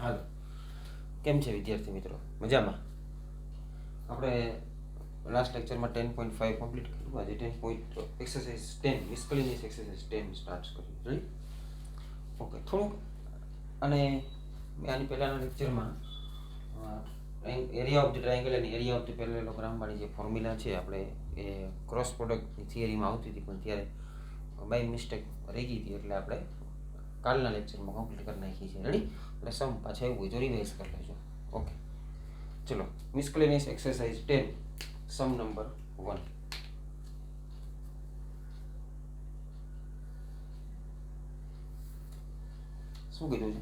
હાલો, કેમ છે વિદ્યાર્થી મિત્રો? મજામાં? આપણે લાસ્ટ લેક્ચરમાં 10.5 કમ્પ્લીટ કર્યું. આજે 10 મિસકલિનિયસ એક્સરસાઇઝ 10 સ્ટાર્ટ કર્યું. રાઈટ? ઓકે, થોડુંક અને મેં આની પહેલાંના લેક્ચરમાં એરિયા ઓફ ધ ટ્રાયંગલ અને એરિયા ઓફ ધ પેરેલેલોગ્રામવાળી જે ફોર્મ્યુલા છે આપણે એ ક્રોસ પ્રોડક્ટની થિયરીમાં આવતી હતી, પણ ત્યારે બાય મિસ્ટેક રહી ગઈ હતી, એટલે આપણે કાલના લેક્ચરમાં કમ્પ્લીટ કરી નાખી છે. રેડી? એટલે સમ પાછા એવું હોય તો રિવાઇઝ કરી લેજો. ઓકે, ચલો. Miscellaneous exercise 10, sum number 1. શું કીધું છે?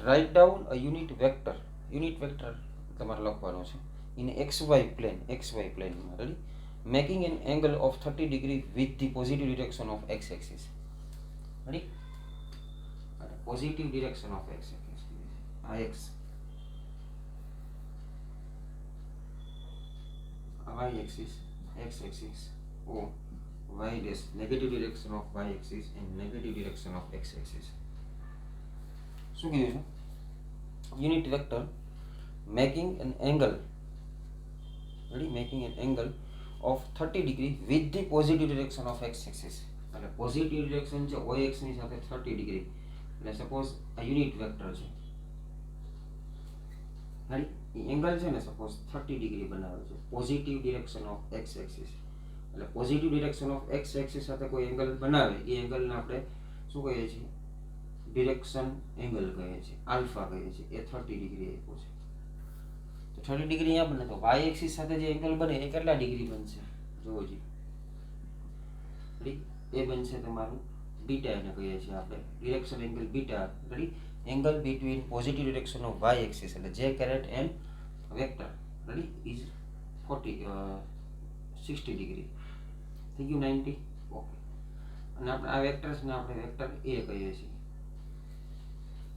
Write down a unit vector. Unit vector તમારે લખવાનો છે ઇન XY પ્લેનમાં. Ready? Making an angle of 30 degree with the positive direction of x axis. Ready? Positive direction of x axis આ x, y axis, x axis, o y dash, negative direction of y axis and negative direction of x axis. શું કીધું છે? Unit vector making an angle, ready, making an angle of 30 degree with the positive direction of x axis. એટલે positive direction છે y x ની સાથે 30 degree. એટલે suppose આ unit vector છે, એ એંગલ છે ને, સપોઝ 30 ડિગ્રી બનાવે છે positive direction of X axis. એટલે positive direction of X axis સાથે કોઈ એંગલ બનાવે, એ એંગલને આપણે શું કહીએ છીએ? ડિરેક્શન એંગલ કહીએ છીએ, આલ્ફા કહીએ છીએ. એ 30 ડિગ્રી આપ્યો છે, તો 30 ડિગ્રી અહીંયા બને, તો વાય એક્સિસ સાથે જે એંગલ બને એ કેટલા ડિગ્રી બનશે? જોવો જી, એ બનશે તમારું બીટા, એને કહીએ છીએ આપણે direction angle beta. Ready? Angle between positive direction of Y axis, એટલે જે caret and vector, ready, is 60 degree. થઈ ગયું 90. ઓકે, અને આપણે આ વેક્ટર્સને આપણે વેક્ટર એ કહીએ છીએ.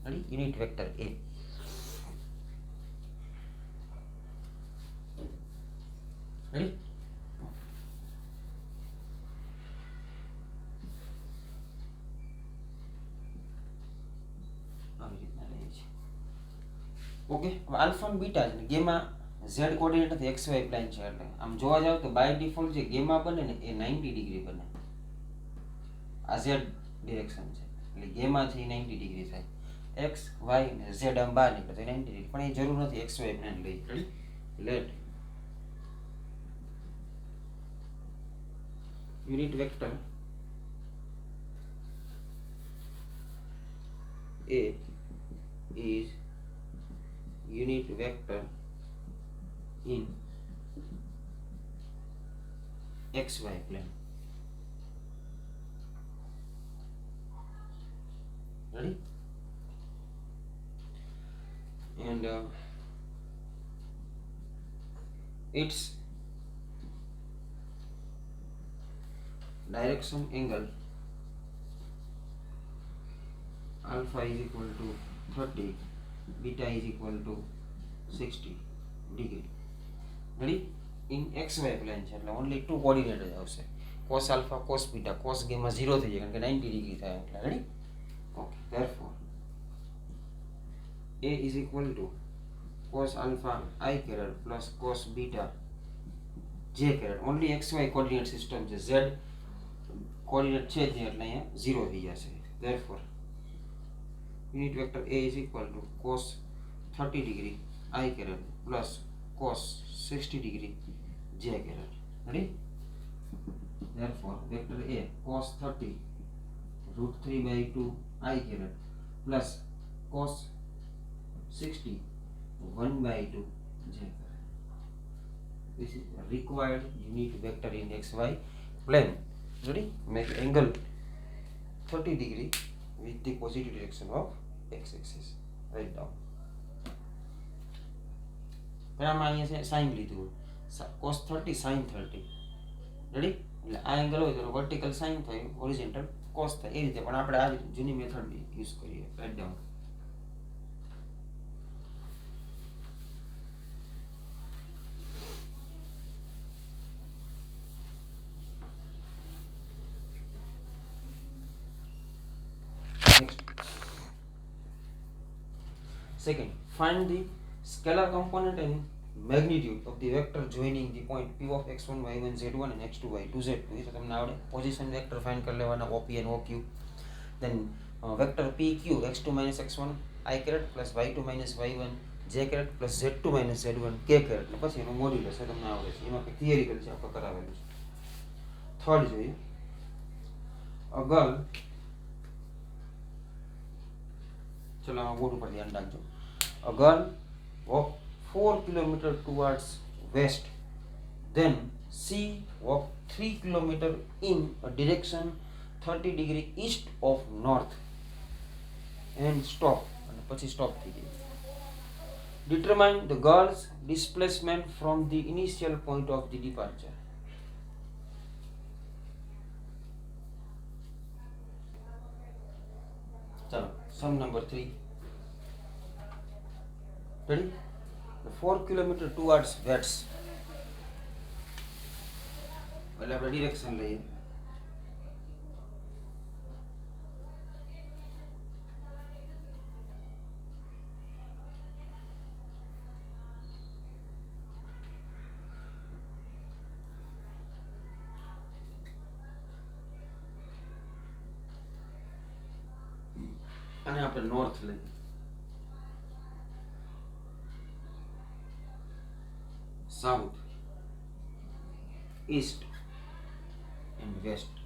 રેડી? યુનિટ વેક્ટર એ. રેડી? આવી રીતના લઈએ છીએ. ઓકે, આલ્ફા અને બીટા છે, ગેમા ઝેડ કોઓર્ડિનેટ નથી, XY પ્લેન છે. એટલે આમ જોવા જાવ તો બાય ડિફોલ્ટ જે ગેમા બને ને એ 90 ડિગ્રી બને. આ ઝેડ ડિરેક્શન છે, એટલે ગેમા છે એ 90 ડિગ્રી થાય. x y ને z આમ બહાર નીકળે તો 90 ડિગ્રી, પણ એ જરૂર નથી. XY પ્લેન લઈ. Ready? Let unit vector A is unit vector in XY plane. Ready? And its direction angle alpha is equal to 30, beta is equal to 60 degree. Ready? In XY plane છે, એટલે only two coordinate જ આવશે. cos alpha, cos beta, cos gamma 0 થઈ જાય, કારણ કે 90 degree થાય એટલે. Ready? Okay, therefore A is equal to cos alpha I caret plus cos beta j caret. only XY coordinate system છે, Z coordinate છે જ નહીં, એટલે અહીંયા 0 થઈ જશે. therefore unit vector A is equal to cos 30 degree I caret plus cos 60 degree j caret. Ready? Therefore vector A cos 30 root 3 by 2 I caret plus cos 60 1 by 2 j caret. This is required unit vector in XY plane. Ready? Make angle 30 degree with the positive direction of x axis. Write down. આમાં અહીંયા sign લીધું, cos 30 sin 30. Ready? એટલે આ angle હોય તો vertical sign થાય, horizontal cos થાય. એ રીતે પણ આપણે આ જૂની મેથડ યુઝ કરીએ. Write down. Second, find the scalar component and magnitude of the vector joining the point p of x1 y1 z1 and x2 y2 z2. એ તો તમને આવડે. પોઝિશન વેક્ટર ફાઇન્ડ કરી લેવાના OP and OQ. Then vector PQ x2 minus x1 I caret plus y2 minus y1 j caret plus z2 minus z1 k caret. પછી એનો modulus એ તમને આવડે છે. એમાં થિયરિકલ છે, આપણે કરાવેલું છે. થર્ડ જોઈએ, a girl, ચલો આમાં બોર્ડ ઉપર ધ્યાન રાખજો. A girl walked 4 kilometers towards west, then she walked 3 kilometers in a direction 30 degree east of north and stopped. અને પછી stop થઈ ગઈ. Determine the girl's displacement from the initial point of the departure. ચલો, sum number 3. Ready? 4 kilometers towards west. એટલે આપણે direction લઈએ. અને આપણે નોર્થ લઈએ. South, east and west.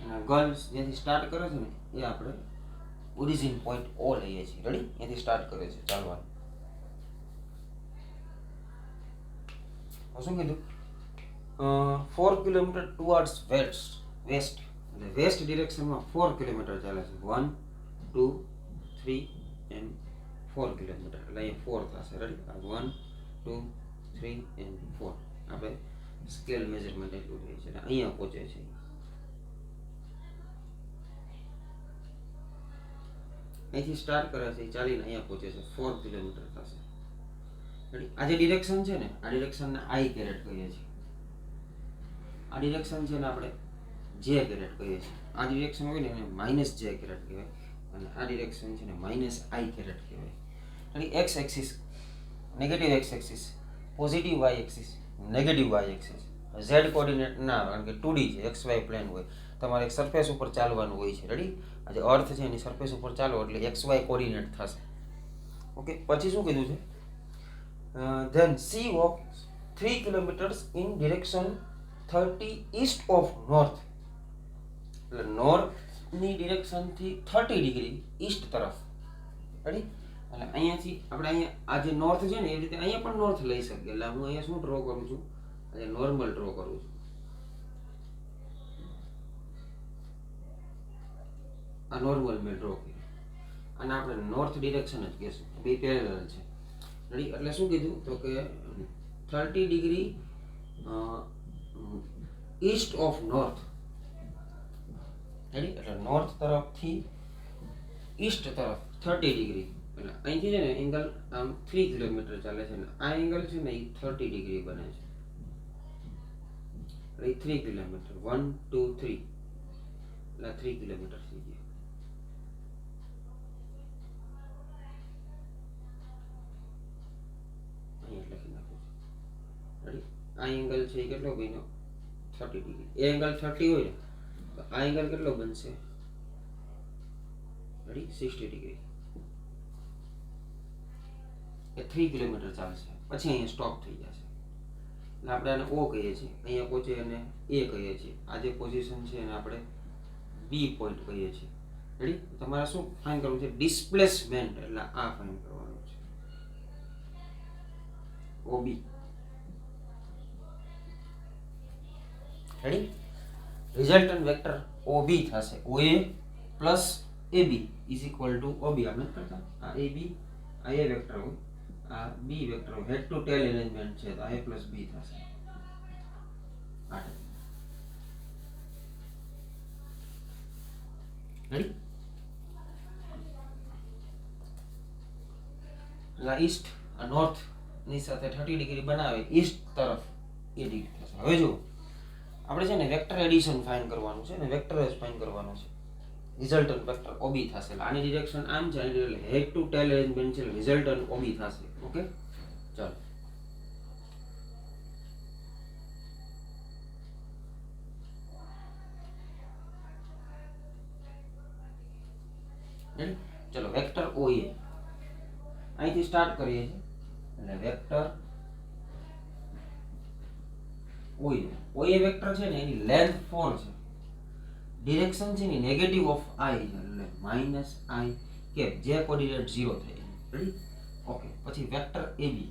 અને ગર્લ્સ જ્યાંથી સ્ટાર્ટ કરે છે ને એ આપણે ઓરિજિન પોઈન્ટ ઓ લઈએ છીએ. રેડી? ત્યાંથી સ્ટાર્ટ કરે છે ચાલવાનું. શું કીધું? 4 કિલોમીટર ટુવર્ડ્સ વેસ્ટ. એટલે વેસ્ટ ડિરેક્શનમાં 4 કિલોમીટર ચાલે છે. 1 2 3 and 4 કિલોમીટર. એટલે અહીંયા 4 થશે. રેડી? 1 2 3 and 4 આપણે સ્કેલ મેઝરમેન્ટ એટલું રહે છે. અહીંયા પહોંચે છે. અહીંથી સ્ટાર્ટ કરે છે, ચાલીને અહીંયા પહોંચે છે. 4 કિલોમીટર થશે. આ જે ડિરેક્શન છે ને, આ ડિરેક્શનને આઈ કેરેટ કહીએ છીએ. આ ડિરેક્શન છે ને આપણે જે કેરેટ કહીએ છીએ. આ ડિરેક્શન હોય ને એને માઇનસ જે કેરેટ કહેવાય, અને આ ડિરેક્શન છે ને માઇનસ આઈ કેરેટ કહેવાય. એટલે x axis negative x axis, positive y axis, negative y axis. Z coordinate ના, કારણ કે 2D છે, એક્સ વાય પ્લેન હોય. તમારે એક સરફેસ ઉપર ચાલવાનું હોય છે. રેડી? આ જે અર્થ છે એની સરફેસ ઉપર ચાલો એટલે એક્સ વાય કોર્ડિનેટ થશે. ઓકે, પછી શું કીધું છે? Then she walk 3 kilometers in direction 30 east of north. એટલે નોર્થની ડિરેક્શનથી 30 ડિગ્રી ઈસ્ટ તરફ. રેડી? એટલે અહીંયાથી આપણે અહીંયા આ જે નોર્થ છે ને એવી રીતે અહીંયા પણ નોર્થ લઈ શકીએ. એટલે હું અહીંયા શું ડ્રો કરું છું? આજે નોર્મલ ડ્રો કરું છું. આ નોર્મલ મેં ડ્રો કર્યું. અને આપણે નોર્થ ડિરેક્શન જ કહેશું. બે પેરેલલ છે. રેડી? એટલે શું કીધું? તો કે 30 degree East of north. Ready? એટલે નોર્થ તરફથી ઈસ્ટ તરફ 30 ડિગ્રી. એટલે અહીંથી છે ને એંગલ આમ 3 કિલોમીટર ચાલે છે. આ એંગલ છે ને એ 30 ડિગ્રી બને છે. એટલે 3 કિલોમીટર 1 2 3 એટલે 3 કિલોમીટર થઈ ગયા. અહીંયા લખી નાખું છું. રેડી? આ એંગલ છે એ કેટલો બન્યો? 30 ડિગ્રી. એ એંગલ 30 હોય ને તો આ એંગલ કેટલો બનશે? રેડી? 60 ડિગ્રી. એ 3 કિલોમીટર ચાલશે. પછી અહીંયા સ્ટોપ થઈ જશે. એટલે આપણે આને ઓ કહીએ છીએ. અહીંયા પહોંચે અને એ કહીએ છીએ. આ જે પોઝિશન છે એને આપણે બી પોઈન્ટ કહીએ છીએ. રેડી? તમારે શું ફાઇન કરવું છે? ડિસ્પ્લેસમેન્ટ. એટલે આ ફાઇન કરવાનું છે. OB. Ready? Resultant vector OB થશે. OA plus AB is equal to OB. આપણે કરતા આ એબી, આ એ વેક્ટર હોય, આ B vector head to tail arrangement છે તો a પ્લસ બી થશે. રેડી? આ ઈસ્ટ આ નોર્થ ની સાથે 30 ડિગ્રી બનાવે ઈસ્ટ તરફ એ ડિગ્રી થશે. હવે જો આપણે છે ને વેક્ટર એડિશન ફાઇન કરવાનું છે ને વેક્ટર એજ ફાઇન કરવાનું છે. રિઝલ્ટન્ટ વેક્ટર ઓબી થશે. આની ડિરેક્શન આમ છે એટલે હેડ ટુ ટેલ એલિમેન્ટ છે રિઝલ્ટન્ટ ઓબી થશે. ઓકે ચાલો ચલો વેક્ટર ઓએ અહીંથી સ્ટાર્ટ કરીએ છીએ એટલે વેક્ટર ઓએ વેક્ટર છે ને એની લેન્થ 4 છે, ડિરેક્શન છે ને નેગેટિવ ઓફ આઈ એટલે માઇનસ આઈ કેપ જે કોઓર્ડિનેટ 0 થાય. રેડી ઓકે પછી વેક્ટર એબી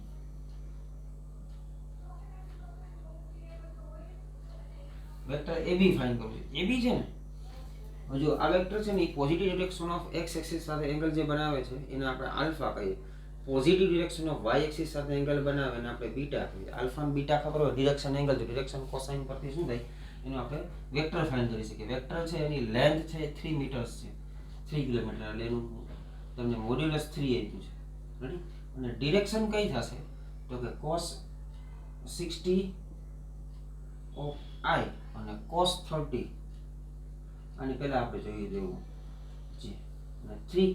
ફાઇન્ડ કરવું છે. એબી છે ને જો આ વેક્ટર છે ને એ positive direction of X axis સાથે એંગલ જે બનાવે છે એને આપણે આલ્ફા કહીએ. Positive direction of Y axis સાથે એંગલ બનાવે એને આપણે બીટા કહીએ. આલ્ફા અને બીટા ખબર હોય ડિરેક્શન એંગલ તો ડિરેક્શન કોસાઇન પરથી શું થાય એનું આપણે વેક્ટર ફાઇન્ડ કરી શકીએ. વેક્ટર છે એની લેન્થ છે 3 મીટર્સ છે, 3 કિલોમીટર એટલે એનું તમને મોડ્યુલસ 3 આપ્યું છે. રેડી અને ડિરેક્શન કઈ થશે તો કે cos 60 ઓફ i અને cos 30 આની પહેલા આપણે જોઈએ દેવું જી અને 3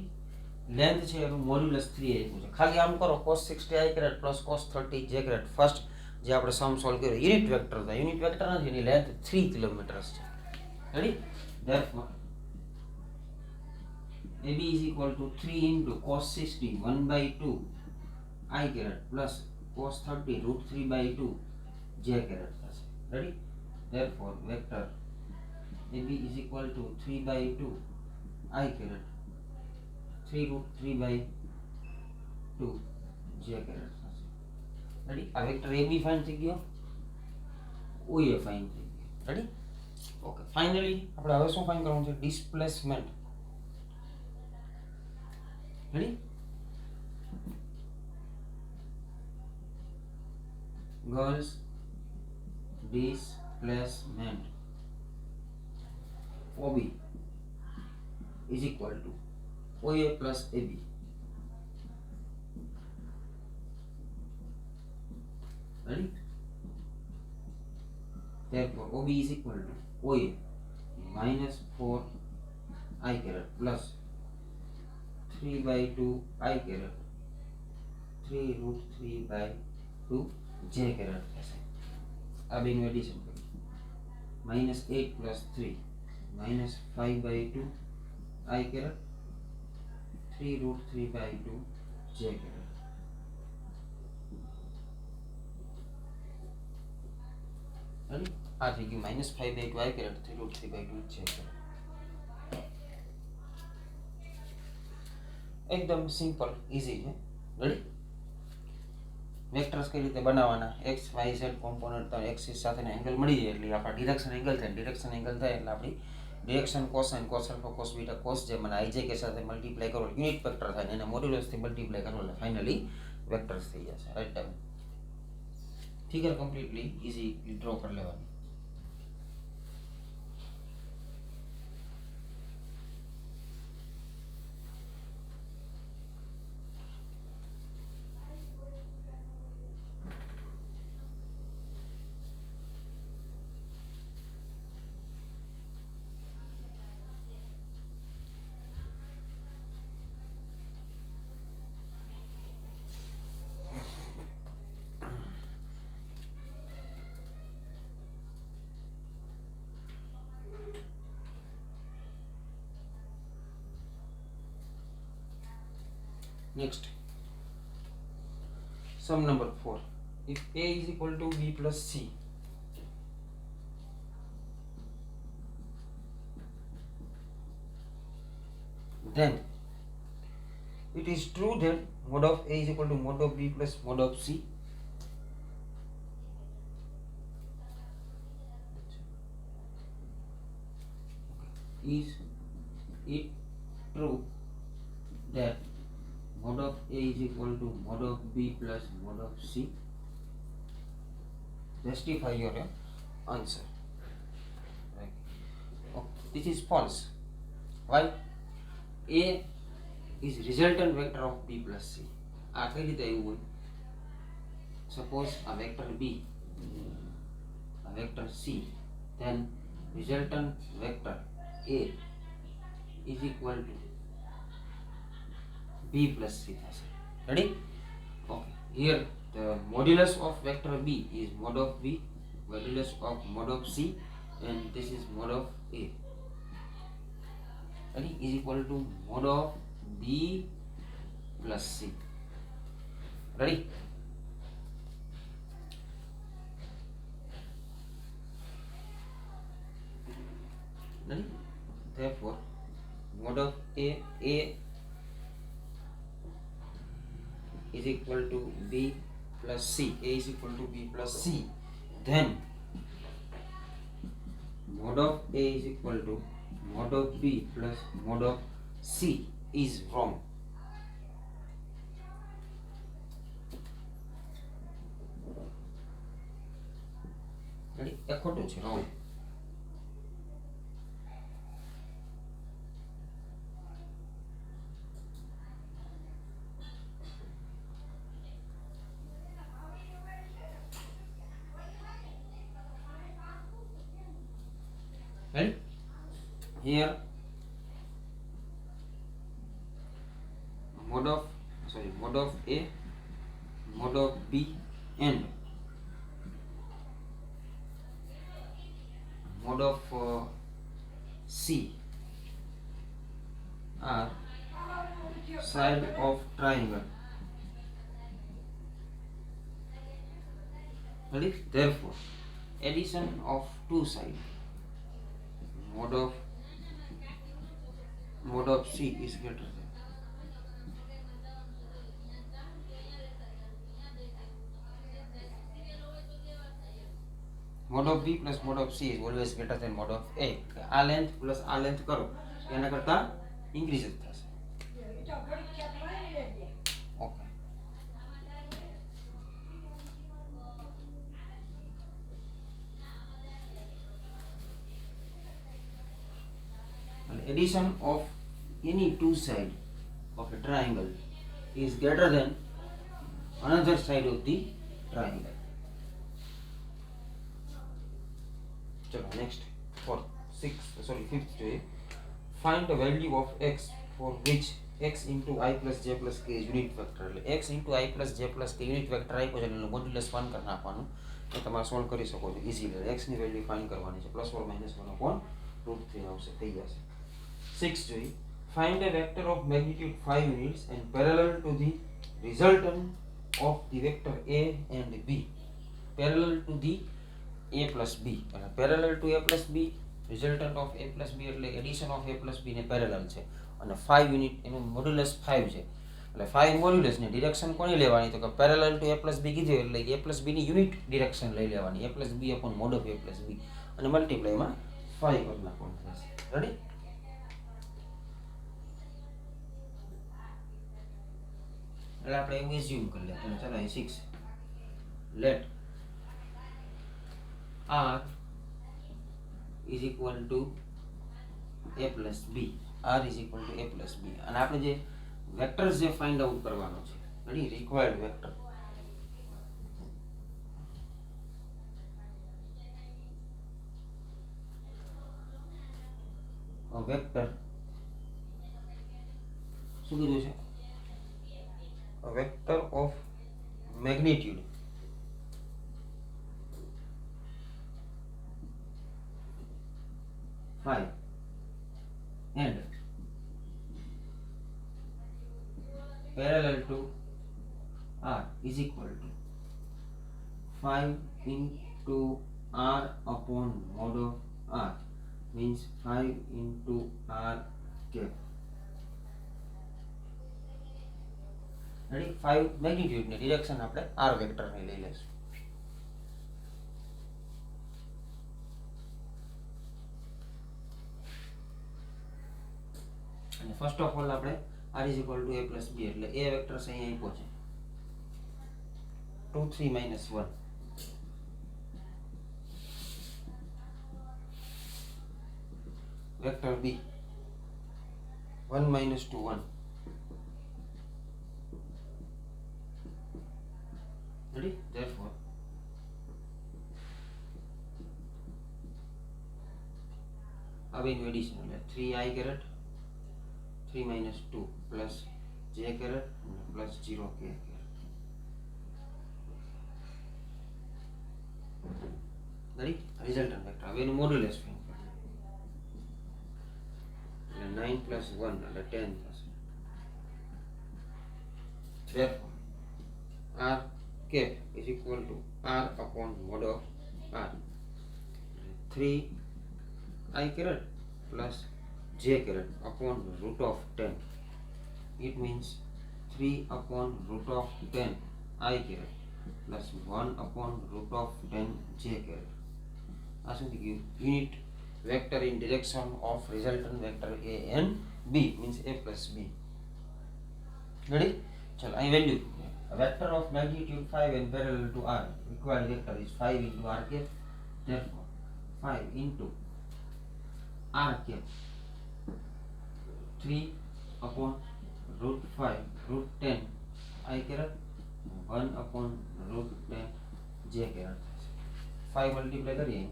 લેન્થ છે એનું મોડ્યુલસ 3 આપ્યું છે. ખાલી આમ કરો cos 60 i crate plus cos 30 j crate first જે આપણે સમ સોલ્વ કર્યો યુનિટ વેક્ટર હતા, યુનિટ વેક્ટર નથી એની લેન્થ 3 કિલોમીટર્સ છે. Ready therefore AB is equal to 3 into cos 60 1/2 i caret plus cos 30 root 3/2 j caret થશે. Ready therefore vector AB is equal to 3/2 i caret 3 root 3/2 j caret થશે. Ready આ vector AB find થઈ ગયો, OA find થઈ ગયો. Ready okay finally આપણે હવે શું ફાઇન્ડ કરવાનું છે displacement. Ready girls displacement OB is equal to OA plus AB. Ready? Therefore OB is equal to OA minus 4 I caret plus 3/2 I caret 3 root 3/2 j caret થશે. આ બેનું addition કરીએ minus 8 plus 3 minus 5/2 I caret 3 root 3/2 j caret. Ready? આ થઈ ગયું minus 5/2 I caret 3 root 3/2 j caret. એકદમ simple easy છે. Ready vectors કઈ રીતે બનાવવાના x y z કોમ્પોનન્ટ તો એક્સિસ સાથેના એંગલ મળી જાય એટલે આપણા ડિરેક્શન એંગલ થાય. ડિરેક્શન એંગલ થાય એટલે આપણી direction cosine cos alpha cos beta cos જે મને ij કે સાથે મલ્ટીપ્લાય કરો યુનિટ વેક્ટર થાય એને મોડ્યુલસ થી મલ્ટીપ્લાય કરો એટલે ફાઇનલી વેક્ટર્સ થઈ જશે. Right time figure completely easy draw કરી લેવાની. Next, sum number 4. If A is equal to B plus C, then it is true that mod of A is equal to mod of B plus mod of C. Is it true that mod of A is equal to mod of B plus mod of C? Justify your answer. Right. Oh, this is false. Why? A is resultant vector of B plus C. આ કઈ રીતે આવ્યું હોય? Suppose a vector B, a vector C, then resultant vector A is equal to b plus c થશે. Ready? Okay. Here the modulus of vector b is mod of b, modulus of mod of c, and this is mod of a. Ready? Is equal to mod of b plus c. Ready? Ready? Therefore, mod of a is equal to b plus c. A is equal to b plus c. Then mod of a is equal to mod of b plus mod of c is wrong. Ready? A ખોટું છે, wrong. Right? Here mod of a, mod of b and mod of c are side of triangle. Ready? Therefore, addition of two sides mod of c is greater than mod of b plus mod of c is always greater than mod of a. આ length plus આ length કરો એના કરતા increase જ થશે. Okay. An addition of any two sides of a triangle is greater than another side of the triangle. चलो next for fifth જોઈએ. Find the value of x for which x into i plus j plus k is unit vector. એટલે x into i plus j plus k unit vector આપ્યો છે એટલે modulus 1 કરી નાખવાનું. એ તમારે solve કરી શકો છો ઇઝીલી. x ની વેલ્યુ ફાઇન્ડ કરવાની છે +or -1/√3 આવશે, થઈ જશે. 6 જોઈએ. Find a vector of magnitude 5 units and parallel to the resultant of the vector a and b. Parallel to the a plus b. Parallel to a plus b, resultant of a plus b એટલે addition of a plus b ને parallel છે અને 5 unit એનું modulus 5 છે. એટલે 5 modulus ની direction કોની લેવાની તો કે parallel to a plus b કીધું એટલે a plus b ની યુનિટ ડિરેક્શન લઈ લેવાની a plus b upon mod of a plus b અને મલ્ટીપ્લાય માં 5 કરી નાખવાનું થશે. રેડી? એટલે આપણે એવું એઝ્યુમ કરી લેવાનું. ચાલો અહીં 6 late r is equal to a plus b. R is equal to a plus b. અને આપણે જે વેક્ટર્સ જે ફાઇન્ડ આઉટ કરવાનો છે રેડી રિક્વાયર્ડ વેક્ટર વેક્ટર શું કીધું છે vector of magnitude five and parallel to r is equal to 5 into r upon mod of r means 5 into r cap. Ready? 5 magnitude ની ડિરેક્શન આપણે r vector ને લઈ લેશું. અને ફર્સ્ટ ઓફ ઓલ આપણે r is equal to a plus b એટલે a vector છે અહીં આપ્યો છે 2 3 minus 1 vector b 1 minus 2 1. Ready? Therefore હવે એનું એડિશન એટલે 3i caret 3 minus 2 plus j caret plus 0 k caret. Ready? Resultant vector. હવે એનું મોડ્યુલસ ફાઇન્ડ કરવું. એટલે 9 plus 1 એટલે 10 થશે. Therefore, r cap is equal to r upon mod of r. 3 I caret plus j caret upon root of 10. It means 3 upon root of 10 I caret plus 1 upon root of 10 j caret. As we give unit vector in direction of resultant vector a and b, means a plus b. Ready? Chalo, I value a vector of magnitude 5 and parallel to r. Required vector is 5 into r cap. Therefore, 5 into r cap 3 upon root 5 root 10 I caret 1 upon root 10 j caret. 5 multiply करिए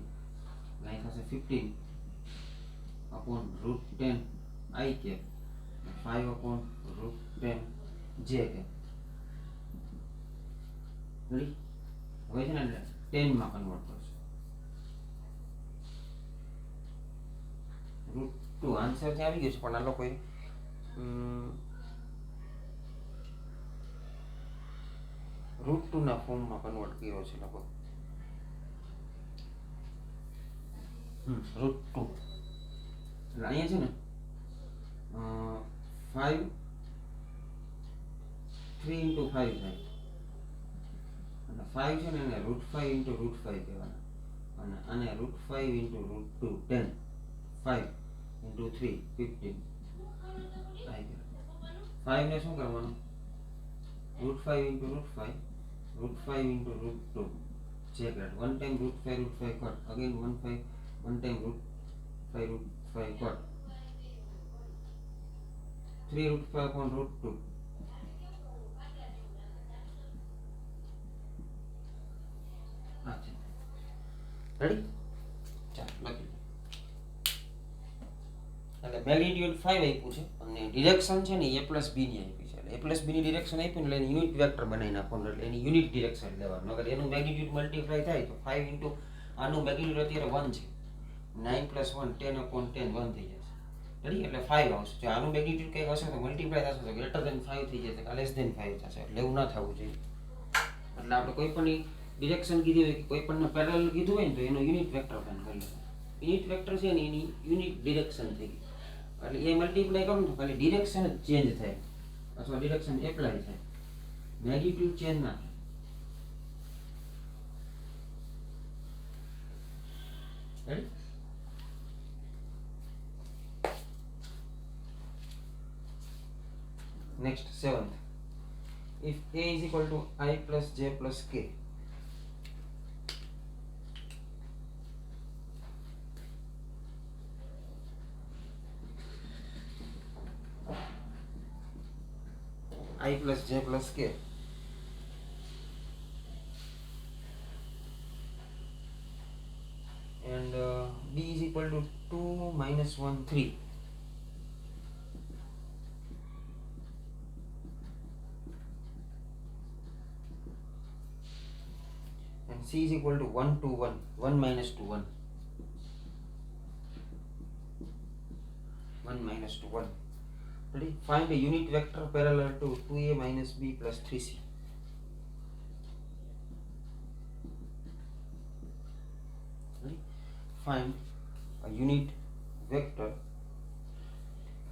line से 15 upon root 10 I cap 5 upon root 10 j cap. Ready? હવે છે ને 10 માં convert કરશું. Route 2 answer જે આવી ગયો છે પણ આ લોકોએ રૂટ 2 ના ફોર્મમાં કન્વર્ટ કર્યો છે લોકો. રૂટ 2 એટલે અહીંયા છે ને 5 3 into 5 થાય અને 5 છે ને એને રૂટ 5 into રૂટ 5 કહેવાના અને આને રૂટ 5 into રૂટ 2 10 5 into 3 15 5 ને શું કરવાનું root 5 into root 5 root 5 into root 2 j caret. One time root 5 cut, again 1 time root 5 cut, 3 root 5 upon root 2. Ready? એટલે મેગ્નિટ્યુડ 5 આપ્યું છે અને ડિરેક્શન છે ને a પ્લસ b ની આપી છે. એટલે a પ્લસ b ની ડિરેક્શન આપ્યું એટલે એની યુનિટ વેક્ટર બનાવી નાખવાનું એટલે એની યુનિટ ડિરેક્શન લેવાનું. અગર એનું મેગ્નિટ્યુડ મલ્ટીપ્લાય થાય તો 5 ઇન્ટુ આનું મેગ્નિટ્યુડ અત્યારે 1 છે 9 પ્લસ 1 10 upon 10 1 થઈ જશે. રેડી? એટલે 5 આવશે. જો આનું મેગ્નિટ્યુડ કંઈક હશે તો મલ્ટીપ્લાય થશે તો ગ્રેટર ધેન 5 થઈ જશે કે લેસ ધેન 5 થશે. એટલે એવું ના થવું જોઈએ. એટલે આપણે કોઈ પણ ડિરેક્શન કીધી હોય કે કોઈ પણ પેરેલલ કીધું હોય ને તો એનો યુનિટ વેક્ટર ફાઇન્ડ કરી લેવાનું. યુનિટ વેક્ટર છે ને એની યુનિટ ડિરેક્શન થઈ ગઈ એટલે એ મલ્ટીપ્લાય કરું તો ખાલી ડિરેક્શન જ ચેન્જ થાય અથવા ડિરેક્શન એપ્લાય થાય, મેગ્નિટ્યુડ ચેન્જ ના થાય. Ready? Next, 7th. If A is equal to I plus J plus K, I plus J plus K, and B is equal to 2 minus 1 3, and C is equal to 1 2 1 1 minus 2 1 1 minus 2 1. Ready? Find a unit vector parallel to 2A minus B plus 3C. Ready? Find a unit vector.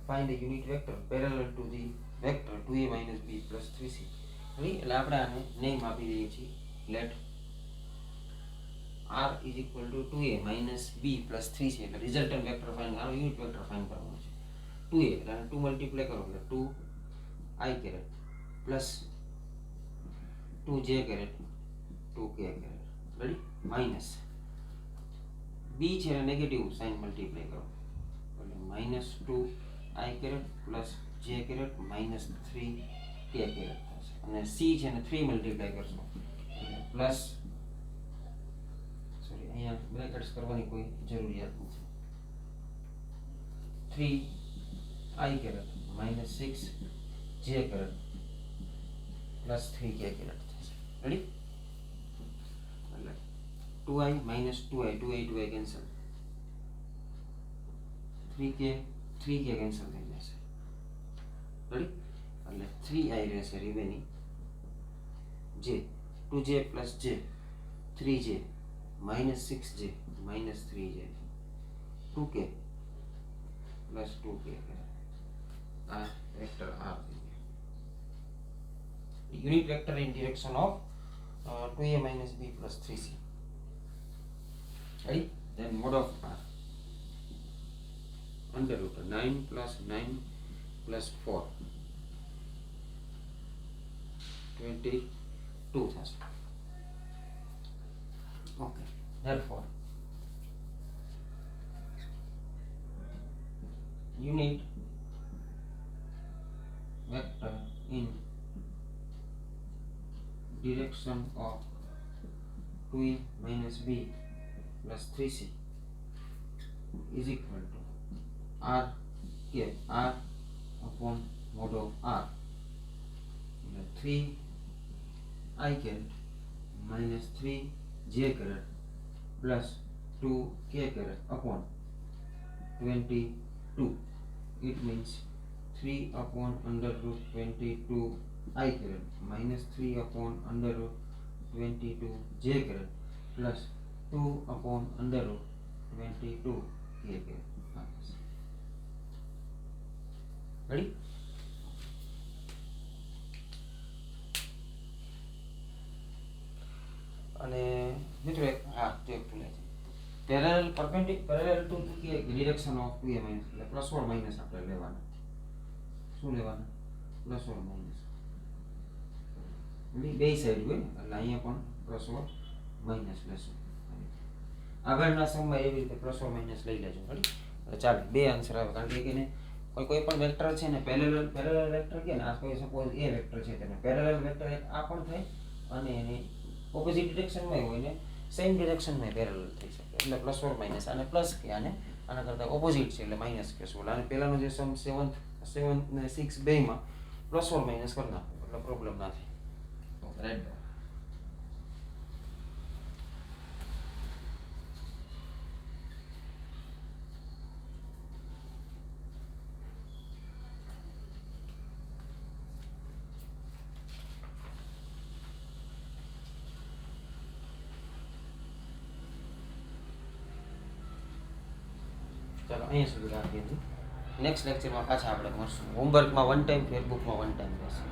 Find a unit vector parallel to the vector 2A minus B plus 3C. Ready? એટલે આપણે આને name આપી દઈએ છીએ. Let R is equal to 2A minus B plus 3C. એટલે resultant vector find આનો unit vector find કરવાનો છે. 2A એટલે 2 મલ્ટીપ્લાય કરો એટલે 2 I caret plus 2 j caret 2 k caret. Ready? Minus B છે એને નેગેટિવ સાઇન મલ્ટીપ્લાય કરો એટલે minus 2 I caret plus j caret minus 3 k caret થશે અને C છે એને 3 મલ્ટીપ્લાય કરશો એટલે પ્લસ સોરી અહીંયા બ્રેકેટ્સ કરવાની કોઈ જરૂરિયાત નથી 3 I caret માઇનસ 6 જે કેરેટ પ્લસ 3 કે કેરેટ થશે. રેડી? એટલે 2i minus 2i 2i cancel, 3k cancel થઈ જશે. રેડી? એટલે 3i રહેશે remaining, j 2j plus j 3j minus 6j minus 3j 2k plus 2k આ વેક્ટર r થઈ ગયો. Unit vector in direction of 2a minus b plus 3c. Ready? Then mod of r under root 9 plus 9 plus 4 22 થશે. Okay, therefore unit vector in direction of 2a minus b plus 3c is equal to r upon mod of r 3i caret minus 3j caret plus 2k caret upon 22. It means 3 upon under root 22i caret minus 3 upon under root 22j caret plus 2 upon under root 22k caret. Ready? અને મિત્રો એક તે ભૂલાય છે, parallel parallel two કે direction of 2a minus એટલે plus or minus આપણે લેવાના. શું લેવાના? Plus or minus. બે સાઈડ હોય એટલે અહીંયા પણ પ્લસ ઓર માઈનસ લેશું. આગળના સમયમાં એવી રીતે પ્લસ ઓર માઈનસ લઈ લેજો. રેડી? ચાલો બે આન્સર આવે, કારણ કે એને કોઈ પણ વેક્ટર છે ને પેરેલલ વેક્ટર કે ને આ કોઈ સપોઝ એ વેક્ટર છે તેને પેરેલલ વેક્ટર એક આ પણ થાય અને એની ઓપોઝિટ ડિરેક્શનમાં હોય ને સેમ ડિરેક્શનમાં પેરેલલ થઈ શકે. એટલે પ્લસ ઓર માઈનસ, આને પ્લસ કે આના કરતાં ઓપોઝિટ છે એટલે માઈનસ કહેશું. અને પહેલાનો જે સમ 7 ને 6 બેમાં પ્લસ ઓર માઈનસ કરી નાખો એટલે પ્રોબ્લેમ ના થાય. રાઈટ? ચાલો અહીંયા સુધી રાખીએ છીએ. નેક્સ્ટ લેક્ચરમાં પાછા આપણે મળશું. હોમવર્કમાં 1 ટાઈમ, ફેસબુકમાં 1 ટાઈમ રહેશે.